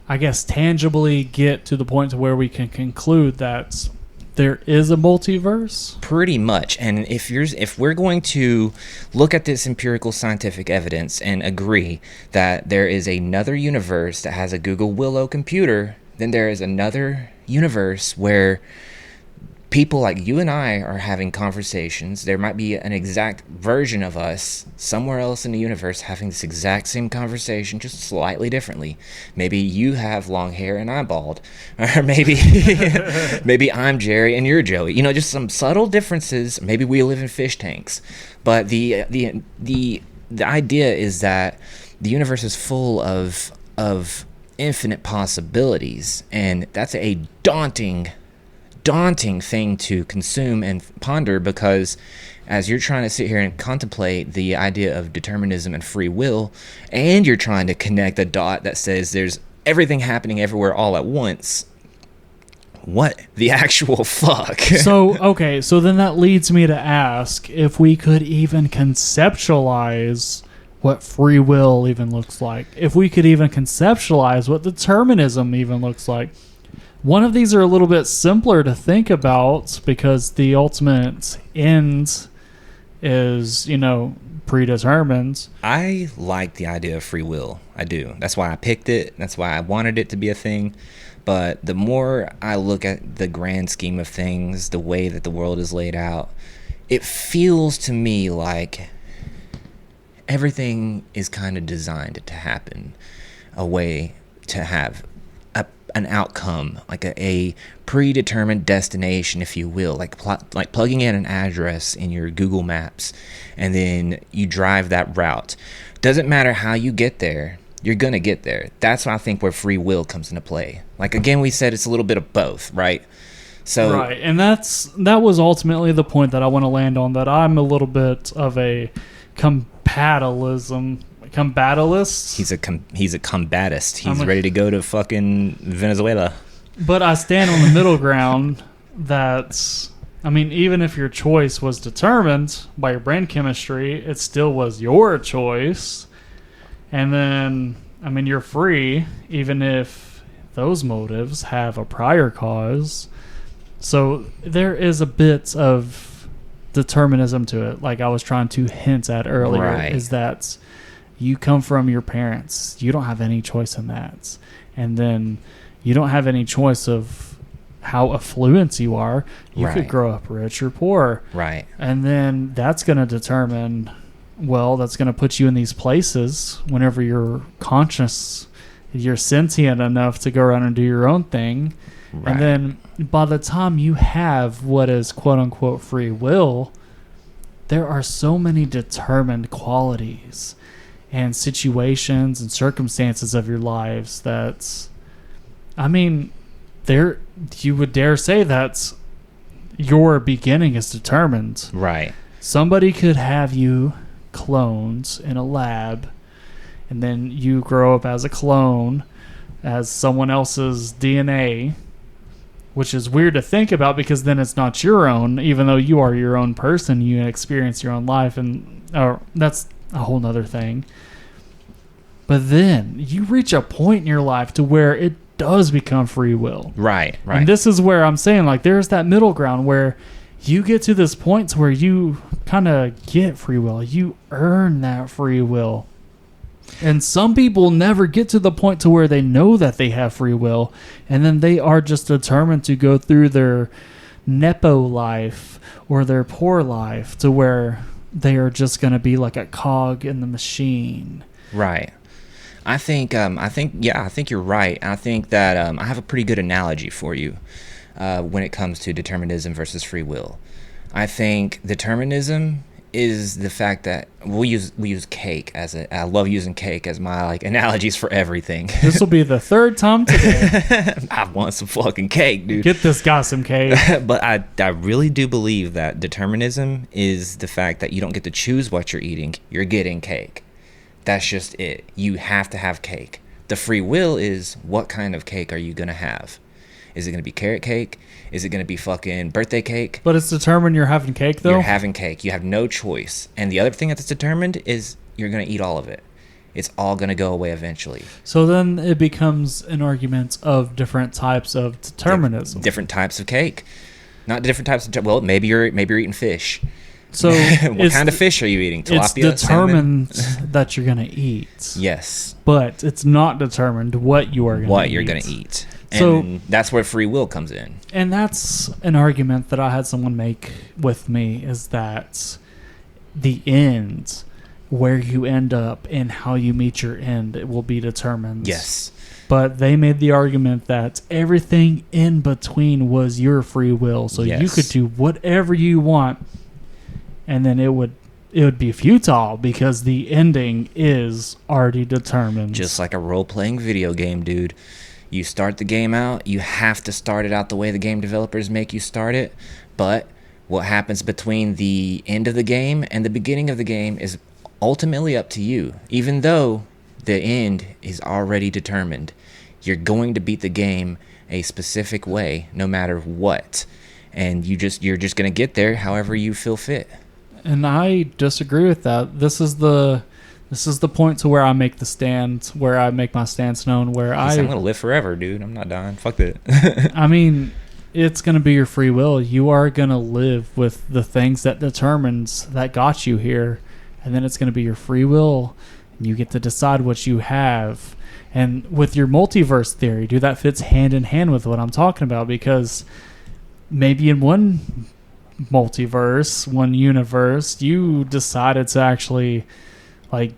I guess, tangibly get to the point to where we can conclude that there is a multiverse? Pretty much. And if we're going to look at this empirical scientific evidence and agree that there is another universe that has a Google Willow computer, then there is another universe where people like you and I are having conversations. There might be an exact version of us somewhere else in the universe having this exact same conversation, just slightly differently. Maybe you have long hair and I'm bald, or maybe maybe I'm Jerry and you're Joey. You know, just some subtle differences. Maybe we live in fish tanks, but the idea is that the universe is full of infinite possibilities, and that's a daunting thing to consume and ponder, because as you're trying to sit here and contemplate the idea of determinism and free will, and you're trying to connect the dot that says there's everything happening everywhere all at once, what the actual fuck? So then that leads me to ask if we could even conceptualize what free will even looks like, if we could even conceptualize what determinism even looks like. One of these are a little bit simpler to think about because the ultimate end is, predetermined. I like the idea of free will. I do. That's why I picked it. That's why I wanted it to be a thing. But the more I look at the grand scheme of things, the way that the world is laid out, it feels to me like everything is kind of designed to happen a way to have an outcome, like a predetermined destination, if you will, like plugging in an address in your Google Maps, and then you drive that route. Doesn't matter how you get there, you're gonna get there. That's what I think where free will comes into play. Like, again, we said it's a little bit of both, right? So right, and that was ultimately the point that I want to land on, that I'm a little bit of a compatibilist. He's a combatist. He's ready to go to fucking Venezuela. But I stand on the middle ground that, even if your choice was determined by your brain chemistry, it still was your choice. And then, you're free, even if those motives have a prior cause. So there is a bit of determinism to it, like I was trying to hint at earlier, right. Is that you come from your parents. You don't have any choice in that. And then you don't have any choice of how affluent you are. You right. could grow up rich or poor. Right. And then that's going to determine, that's going to put you in these places whenever you're conscious, you're sentient enough to go around and do your own thing. Right. And then by the time you have what is quote-unquote free will, there are so many determined qualities and situations and circumstances of your lives that, you would dare say that your beginning is determined. Right. Somebody could have you cloned in a lab, and then you grow up as a clone, as someone else's DNA, which is weird to think about because then it's not your own, even though you are your own person, you experience your own life, and that's a whole nother thing. But then you reach a point in your life to where it does become free will. Right. And this is where I'm saying, like, there's that middle ground where you get to this point to where you kind of get free will. You earn that free will. And some people never get to the point to where they know that they have free will, and then they are just determined to go through their Nepo life or their poor life to where they are just going to be like a cog in the machine. Right. I think you're right. I think that I have a pretty good analogy for you when it comes to determinism versus free will. I think determinism is the fact that we use cake I love using cake as my analogies for everything. This will be the third time today. I want some fucking cake, dude. Get this guy some cake. But I really do believe that determinism is the fact that you don't get to choose what you're eating. You're getting cake. That's just it. You have to have cake. The free will is, what kind of cake are you going to have? Is it going to be carrot cake? Is it going to be fucking birthday cake? But it's determined you're having cake, though? You're having cake. You have no choice. And the other thing that's determined is you're going to eat all of it. It's all going to go away eventually. So then it becomes an argument of different types of determinism. Different types of cake. Not different types of... Well, maybe you're eating fish. So what kind of fish are you eating? Tilapia? It's determined that you're going to eat. Yes. But it's not determined what you are going to eat. What you're going to eat. And that's where free will comes in. And that's an argument that I had someone make with me, is that the end, where you end up and how you meet your end, it will be determined. Yes. But they made the argument that everything in between was your free will. So you could do whatever you want, and then it would be futile because the ending is already determined. Just like a role-playing video game, dude. You start the game out, you have to start it out the way the game developers make you start it, but what happens between the end of the game and the beginning of the game is ultimately up to you. Even though the end is already determined, you're going to beat the game a specific way no matter what, and you're just going to get there however you feel fit. And I disagree with that. This is the point to where I make the stand, where I make my stance known, where I'm going to live forever, dude. I'm not dying. Fuck that. I mean, it's going to be your free will. You are going to live with the things that got you here, and then it's going to be your free will, and you get to decide what you have. And with your multiverse theory, dude, that fits hand in hand with what I'm talking about, because maybe in one multiverse, one universe, you decided to actually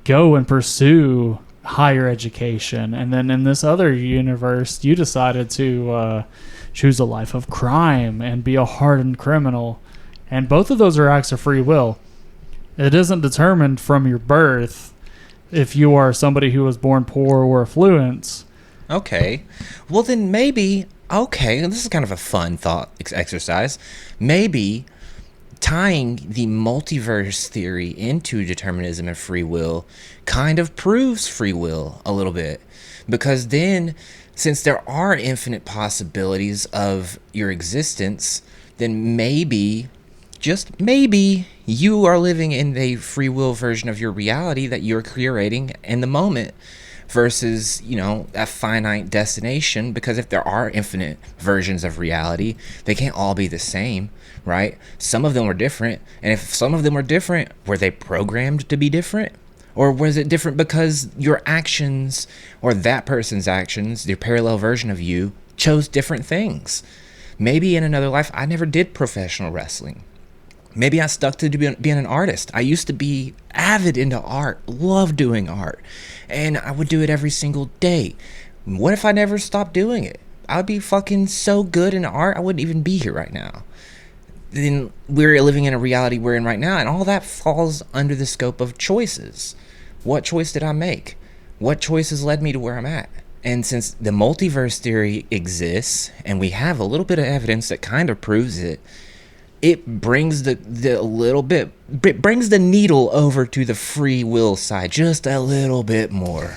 go and pursue higher education, and then in this other universe you decided to choose a life of crime and be a hardened criminal, and both of those are acts of free will. It isn't determined from your birth if you are somebody who was born poor or affluent. Okay, well then maybe, this is kind of a fun thought exercise. Maybe tying the multiverse theory into determinism and free will kind of proves free will a little bit, because then, since there are infinite possibilities of your existence, then maybe, just maybe, you are living in a free will version of your reality that you're creating in the moment, versus, a finite destination. Because if there are infinite versions of reality, they can't all be the same, right? Some of them are different. And if some of them are different, were they programmed to be different? Or was it different because your actions, or that person's actions, the parallel version of you, chose different things? Maybe in another life, I never did professional wrestling. Maybe I stuck to being an artist. I used to be avid into art, loved doing art, and I would do it every single day. What if I never stopped doing it? I would be fucking so good in art, I wouldn't even be here right now. Then we're living in a reality we're in right now, and all that falls under the scope of choices. What choice did I make? What choices led me to where I'm at? And since the multiverse theory exists, and we have a little bit of evidence that kind of proves it, it brings the needle over to the free will side just a little bit more.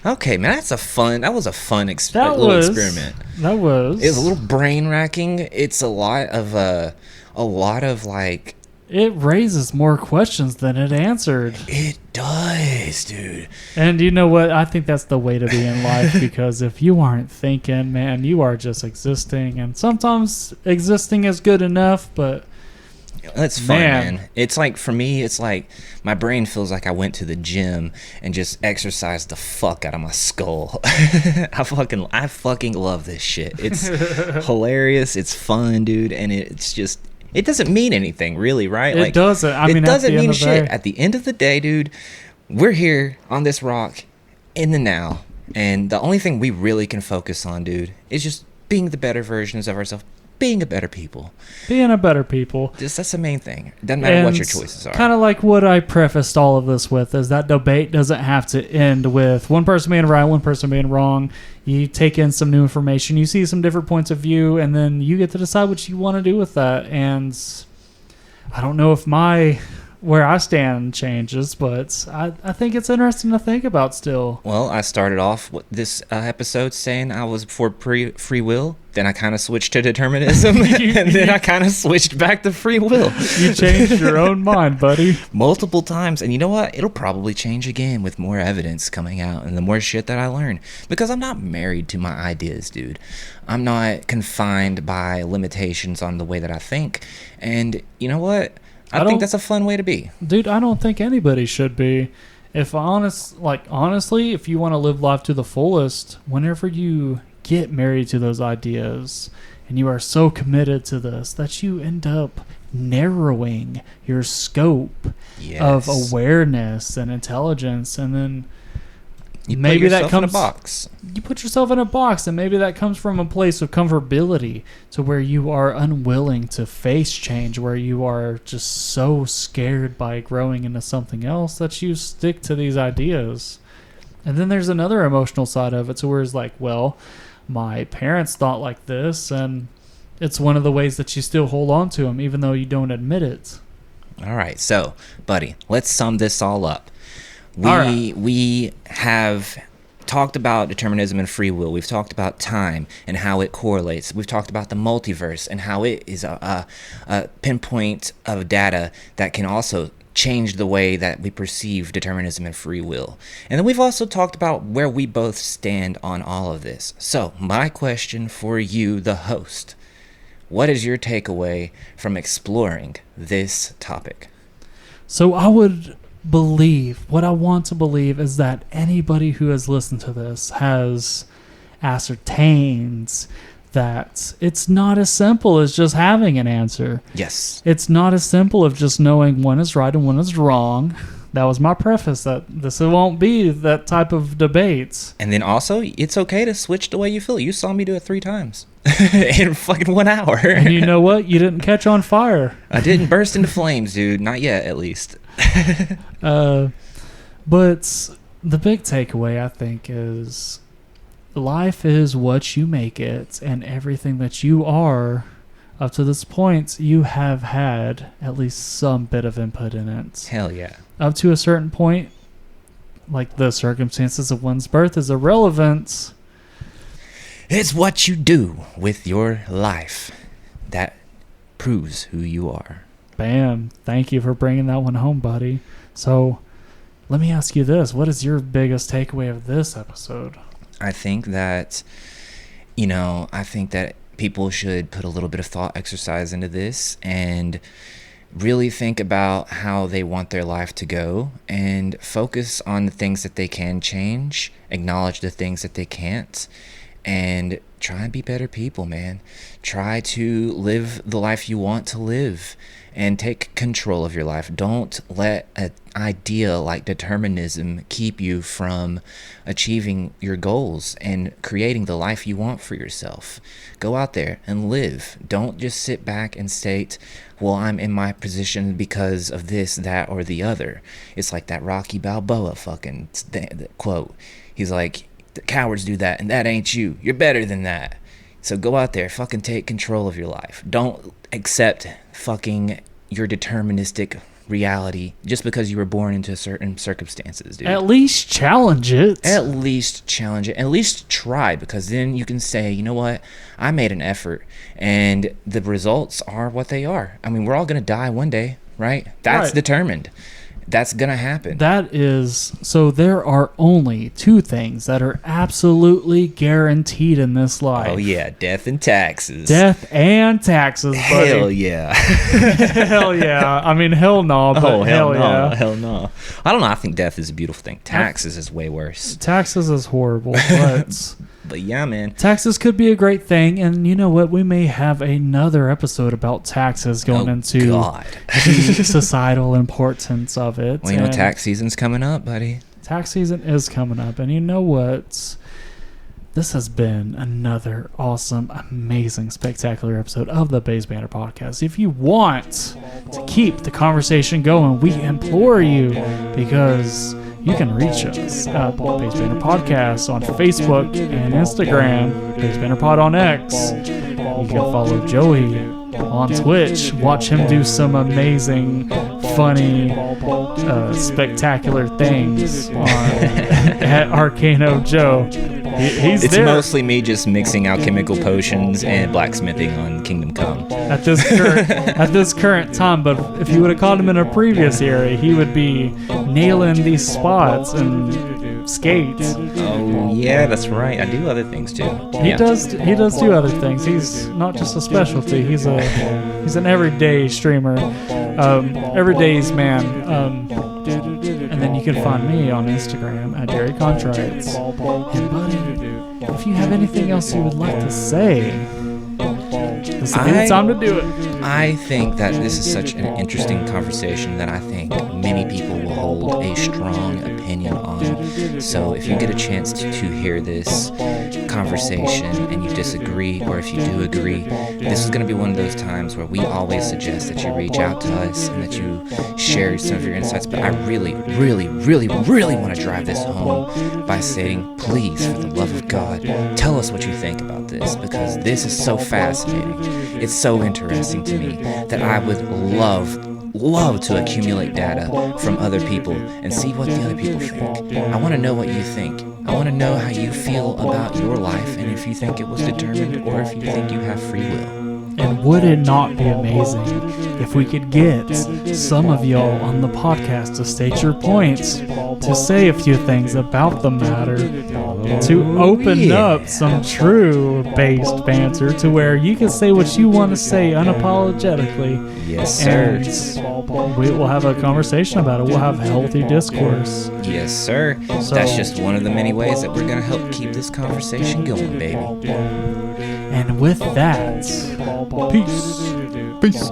Okay, man, that was a fun little experiment. That was. It was a little brain racking. It's a lot of like. It raises more questions than it answered. It does, dude. And you know what? I think that's the way to be in life, because if you aren't thinking, man, you are just existing. And sometimes existing is good enough, but that's fun, man. It's like, for me, it's like my brain feels like I went to the gym and just exercised the fuck out of my skull. I fucking love this shit. It's hilarious. It's fun, dude. And it's just, it doesn't mean anything, really, right? It doesn't. It doesn't mean shit. At the end of the day, dude, we're here on this rock in the now. And the only thing we really can focus on, dude, is just being the better versions of ourselves. Being a better people. That's the main thing. Doesn't matter what your choices are. Kind of like what I prefaced all of this with, is that debate doesn't have to end with one person being right, one person being wrong. You take in some new information, you see some different points of view, and then you get to decide what you want to do with that. And I don't know if where I stand changes, but I think it's interesting to think about still. Well, I started off this episode saying I was for free will. Then I kind of switched to determinism, and then I kind of switched back to free will. You changed your own mind, buddy. Multiple times. And you know what? It'll probably change again with more evidence coming out and the more shit that I learn. Because I'm not married to my ideas, dude. I'm not confined by limitations on the way that I think. And you know what? I think that's a fun way to be. Dude, I don't think anybody should be. Honestly, if you want to live life to the fullest, whenever you get married to those ideas and you are so committed to this that you end up narrowing your scope of awareness and intelligence, and then maybe that comes in a box. You put yourself in a box, and maybe that comes from a place of comfortability to where you are unwilling to face change, where you are just so scared by growing into something else that you stick to these ideas. And then there's another emotional side of it, so where it's like, well, my parents thought like this, and it's one of the ways that you still hold on to them, even though you don't admit it. All right, so, buddy, let's sum this all up. We have talked about determinism and free will. We've talked about time and how it correlates. We've talked about the multiverse and how it is a pinpoint of data that can also change the way that we perceive determinism and free will. And then we've also talked about where we both stand on all of this. So, my question for you, the host, what is your takeaway from exploring this topic? So I would believe, what I want to believe is that anybody who has listened to this has ascertained that it's not as simple as just having an answer. Yes. It's not as simple of just knowing when is right and when is wrong. That was my preface, that this won't be that type of debate. And then also, it's okay to switch the way you feel. You saw me do it 3 times in fucking 1 hour. And you know what? You didn't catch on fire. I didn't burst into flames, dude. Not yet, at least. But the big takeaway, I think, is life is what you make it, and everything that you are up to this point, you have had at least some bit of input in it. Hell yeah. Up to a certain point, like the circumstances of one's birth is irrelevant. It's what you do with your life that proves who you are. Bam. Thank you for bringing that one home, buddy. So let me ask you this. What is your biggest takeaway of this episode? I think that, people should put a little bit of thought exercise into this and really think about how they want their life to go and focus on the things that they can change, acknowledge the things that they can't, and try and be better people, man. Try to live the life you want to live and take control of your life. Don't let an idea like determinism keep you from achieving your goals and creating the life you want for yourself. Go out there and live. Don't just sit back and state, well, I'm in my position because of this, that, or the other. It's like that Rocky Balboa fucking quote. He's like, the cowards do that, and that ain't you. You're better than that. So go out there, fucking take control of your life. Don't accept fucking your deterministic reality just because you were born into certain circumstances, dude. At least challenge it. At least challenge it. At least try, because then you can say, you know what? I made an effort, and the results are what they are. I mean, we're all going to die one day, right? That's right. Determined. That's going to happen. That is, so there are only 2 things that are absolutely guaranteed in this life. Oh, yeah, death and taxes. Death and taxes, buddy. Hell yeah. Hell yeah. I mean, hell no, but hell no. yeah. Hell no. I don't know. I think death is a beautiful thing. Taxes is way worse. Taxes is horrible, but But yeah, man. taxes could be a great thing, and you know what? We may have another episode about taxes going into the societal importance of it. Well, you know, tax season's coming up, buddy. Tax season is coming up, and you know what? This has been another awesome, amazing, spectacular episode of the Based Banter podcast. If you want to keep the conversation going, we implore you, because you can reach us at Based Banter Podcast on Facebook and Instagram, Based Banter Pod on X. You can follow Joey on Twitch. Watch him do some amazing, funny, spectacular things on at Arcano Joe. It's there. Mostly me just mixing alchemical potions and blacksmithing on Kingdom Come. At this current time, but if you would have caught him in a previous era, he would be nailing these spots and skates. Oh yeah, that's right. I do other things too. He does do other things. He's not just a specialty. He's an everyday streamer, everyday's man. And then you can find me on Instagram at Jerry Contrites. And buddy, if you have anything else you would like to say, this is the time to do it. I think that this is such an interesting conversation that I think many people will hold a strong opinion on. So if you get a chance to hear this conversation and you disagree, or if you do agree, this is going to be one of those times where we always suggest that you reach out to us and that you share some of your insights. But I really, really, really, really want to drive this home by stating, please, for the love of God, tell us what you think about this, because this is so fascinating. It's so interesting to me that I would love to accumulate data from other people and see what the other people think. I want to know what you think. I want to know how you feel about your life, and if you think it was determined or if you think you have free will. And would it not be amazing if we could get some of y'all on the podcast to state your points, to say a few things about the matter, to open up some true based banter to where you can say what you want to say unapologetically. Yes, sir. And we will have a conversation about it. We'll have healthy discourse. Yes, sir. So, that's just one of the many ways that we're going to help keep this conversation going, baby. And with that, peace. Peace.